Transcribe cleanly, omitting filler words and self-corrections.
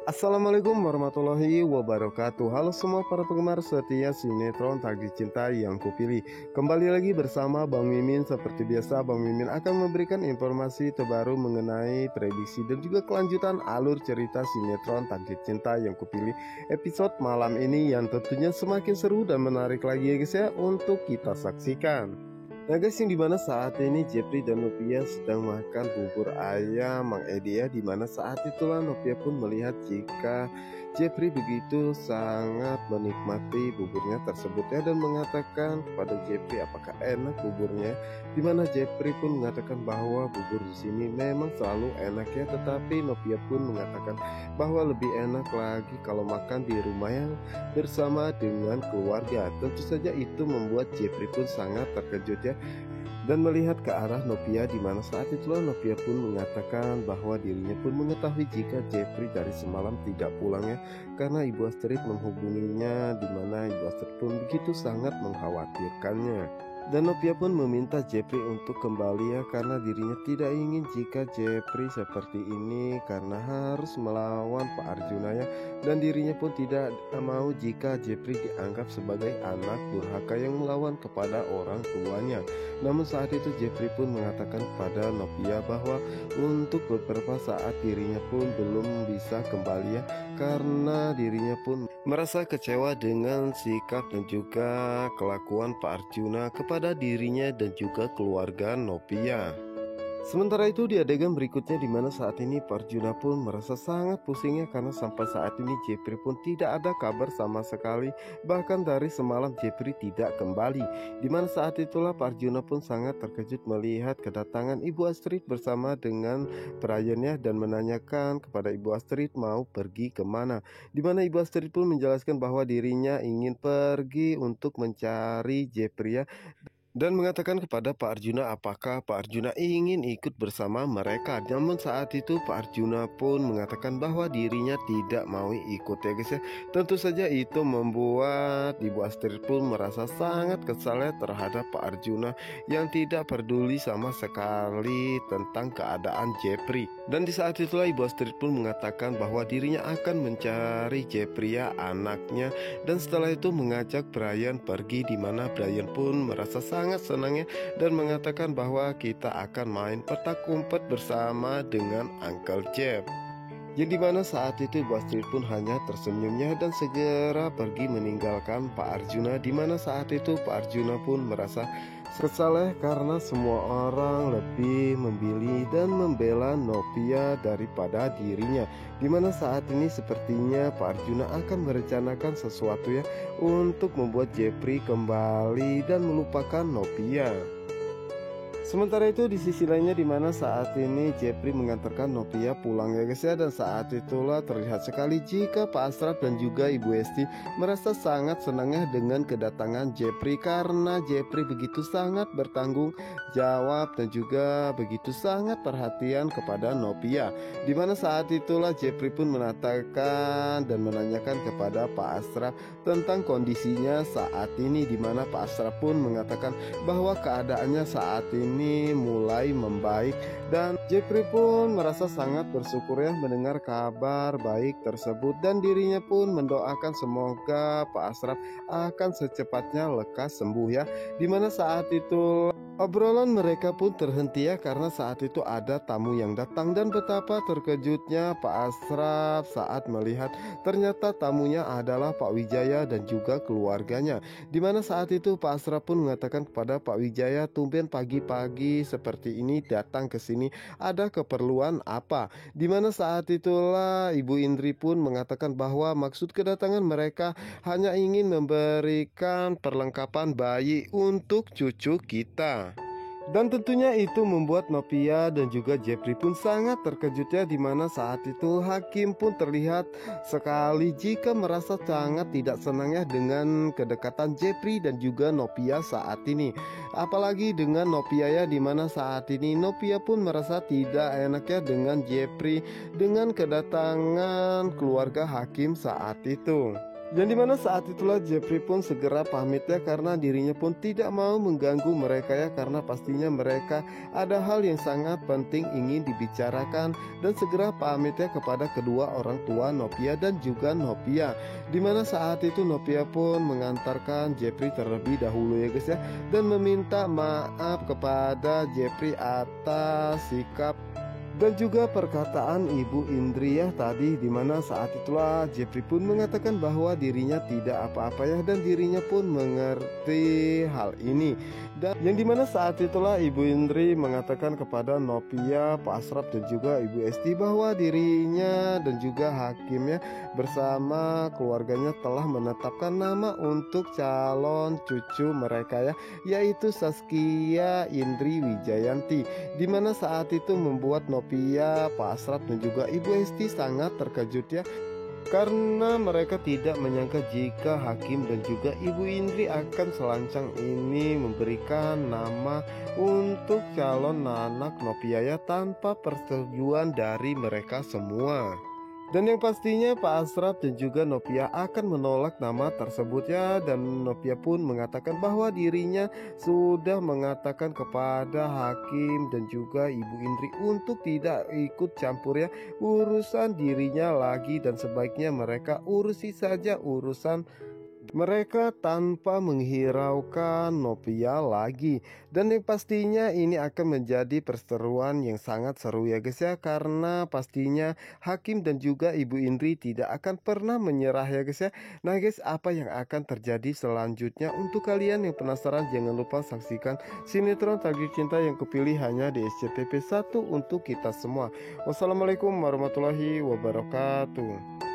Assalamualaikum warahmatullahi wabarakatuh. Halo semua para penggemar setia sinetron Tagih Cinta yang kupilih. Kembali lagi bersama Bang Mimin. Seperti biasa Bang Mimin akan memberikan informasi terbaru mengenai prediksi dan juga kelanjutan alur cerita sinetron Tagih Cinta yang kupilih episode malam ini, yang tentunya semakin seru dan menarik lagi ya guys ya untuk kita saksikan. Nah guys, yang dimana saat ini Jepri dan Nopia sedang makan bubur ayam Mang Edi ya, dimana saat itulah Nopia pun melihat jika Jepri begitu sangat menikmati buburnya tersebut ya, dan mengatakan kepada Jepri apakah enak buburnya, dimana Jepri pun mengatakan bahwa bubur di sini memang selalu enak ya, tetapi Nopia pun mengatakan bahwa lebih enak lagi kalau makan di rumah yang bersama dengan keluarga. Tentu saja itu membuat Jepri pun sangat terkejut ya, dan melihat ke arah Nopia, di mana saat itulah Nopia pun mengatakan bahwa dirinya pun mengetahui jika Jepri dari semalam tidak pulang ya, karena Ibu Astrid menghubunginya, di mana Ibu Astrid pun begitu sangat mengkhawatirkannya. Dan Nopia pun meminta Jepri untuk kembali ya, karena dirinya tidak ingin jika Jepri seperti ini karena harus melawan Pak Arjuna ya, dan dirinya pun tidak mau jika Jepri dianggap sebagai anak durhaka yang melawan kepada orang tuanya. Namun saat itu Jepri pun mengatakan kepada Nopia bahwa untuk beberapa saat dirinya pun belum bisa kembali ya, karena dirinya pun merasa kecewa dengan sikap dan juga kelakuan Pak Arjuna kepada dirinya dan juga keluarga Nopia. Sementara itu di adegan berikutnya, di mana saat ini Pak Arjuna pun merasa sangat pusingnya karena sampai saat ini Jepri pun tidak ada kabar sama sekali, bahkan dari semalam Jepri tidak kembali. Di mana saat itulah Pak Arjuna pun sangat terkejut melihat kedatangan Ibu Astrid bersama dengan perayannya, dan menanyakan kepada Ibu Astrid mau pergi kemana. Di mana Ibu Astrid pun menjelaskan bahwa dirinya ingin pergi untuk mencari Jepri ya, dan mengatakan kepada Pak Arjuna apakah Pak Arjuna ingin ikut bersama mereka. Namun saat itu Pak Arjuna pun mengatakan bahwa dirinya tidak mau ikut ya guys ya. Tentu saja itu membuat Ibu Astrid pun merasa sangat kesal ya terhadap Pak Arjuna yang tidak peduli sama sekali tentang keadaan Jepri. Dan di saat itulah Ibu Astrid pun mengatakan bahwa dirinya akan mencari Jepri ya, anaknya, dan setelah itu mengajak Brian pergi, di mana Brian pun merasa sangat senangnya dan mengatakan bahwa kita akan main petak umpet bersama dengan Uncle Jeff. Yang dimana saat itu Ibu Astrid pun hanya tersenyumnya dan segera pergi meninggalkan Pak Arjuna, di mana saat itu Pak Arjuna pun merasa kesal karena semua orang lebih memilih dan membela Nopia daripada dirinya. Dimana saat ini sepertinya Pak Arjuna akan merencanakan sesuatu ya untuk membuat Jepri kembali dan melupakan Nopia. Sementara itu di sisi lainnya, dimana saat ini Jepri mengantarkan Nopia pulang ya guys ya, dan saat itulah terlihat sekali jika Pak Asraf dan juga Ibu Esti merasa sangat senangnya dengan kedatangan Jepri, karena Jepri begitu sangat bertanggung jawab dan juga begitu sangat perhatian kepada Nopia. Dimana saat itulah Jepri pun mengatakan dan menanyakan kepada Pak Asraf tentang kondisinya saat ini, dimana Pak Asraf pun mengatakan bahwa keadaannya saat ini mulai membaik, dan Jepri pun merasa sangat bersyukur ya mendengar kabar baik tersebut, dan dirinya pun mendoakan semoga Pak Asraf akan secepatnya lekas sembuh ya. Dimana saat itu obrolan mereka pun terhenti ya, karena saat itu ada tamu yang datang, dan betapa terkejutnya Pak Asraf saat melihat ternyata tamunya adalah Pak Wijaya dan juga keluarganya. Dimana saat itu Pak Asraf pun mengatakan kepada Pak Wijaya, tumben pagi-pagi seperti ini datang ke sini, ada keperluan apa? Dimana saat itulah Ibu Indri pun mengatakan bahwa maksud kedatangan mereka hanya ingin memberikan perlengkapan bayi untuk cucu kita. Dan tentunya itu membuat Nopia dan juga Jepri pun sangat terkejut ya, dimana saat itu Hakim pun terlihat sekali jika merasa sangat tidak senang ya dengan kedekatan Jepri dan juga Nopia saat ini. Apalagi dengan Nopia ya, dimana saat ini Nopia pun merasa tidak enak ya dengan Jepri dengan kedatangan keluarga Hakim saat itu. Yang dimana saat itulah Jeffrey pun segera pamit ya, karena dirinya pun tidak mau mengganggu mereka ya, karena pastinya mereka ada hal yang sangat penting ingin dibicarakan, dan segera pamit ya kepada kedua orang tua Novia dan juga Novia. Dimana saat itu Novia pun mengantarkan Jeffrey terlebih dahulu ya guys ya, dan meminta maaf kepada Jeffrey atas sikap dan juga perkataan Ibu Indri ya tadi, dimana saat itulah Jeffrey pun mengatakan bahwa dirinya tidak apa-apa ya, dan dirinya pun mengerti hal ini. Dan yang dimana saat itulah Ibu Indri mengatakan kepada Novia, Pak Asraf dan juga Ibu Esti bahwa dirinya dan juga hakimnya bersama keluarganya telah menetapkan nama untuk calon cucu mereka ya, yaitu Saskia Indri Wijayanti. Dimana saat itu membuat Novia, Pak Asraf dan juga Ibu Esti sangat terkejut ya, karena mereka tidak menyangka jika Hakim dan juga Ibu Indri akan selancang ini memberikan nama untuk calon anak Novia ya, tanpa persetujuan dari mereka semua. Dan yang pastinya Pak Asraf dan juga Novia akan menolak nama tersebut ya, dan Novia pun mengatakan bahwa dirinya sudah mengatakan kepada Hakim dan juga Ibu Indri untuk tidak ikut campur ya urusan dirinya lagi, dan sebaiknya mereka urusi saja urusan mereka tanpa menghiraukan Novia lagi. Dan yang pastinya ini akan menjadi perseteruan yang sangat seru ya guys ya, karena pastinya Hakim dan juga Ibu Indri tidak akan pernah menyerah ya guys ya. Nah guys, apa yang akan terjadi selanjutnya? Untuk kalian yang penasaran, jangan lupa saksikan sinetron Takdir Cinta yang kupilih hanya di SCTV 1 untuk kita semua. Wassalamualaikum warahmatullahi wabarakatuh.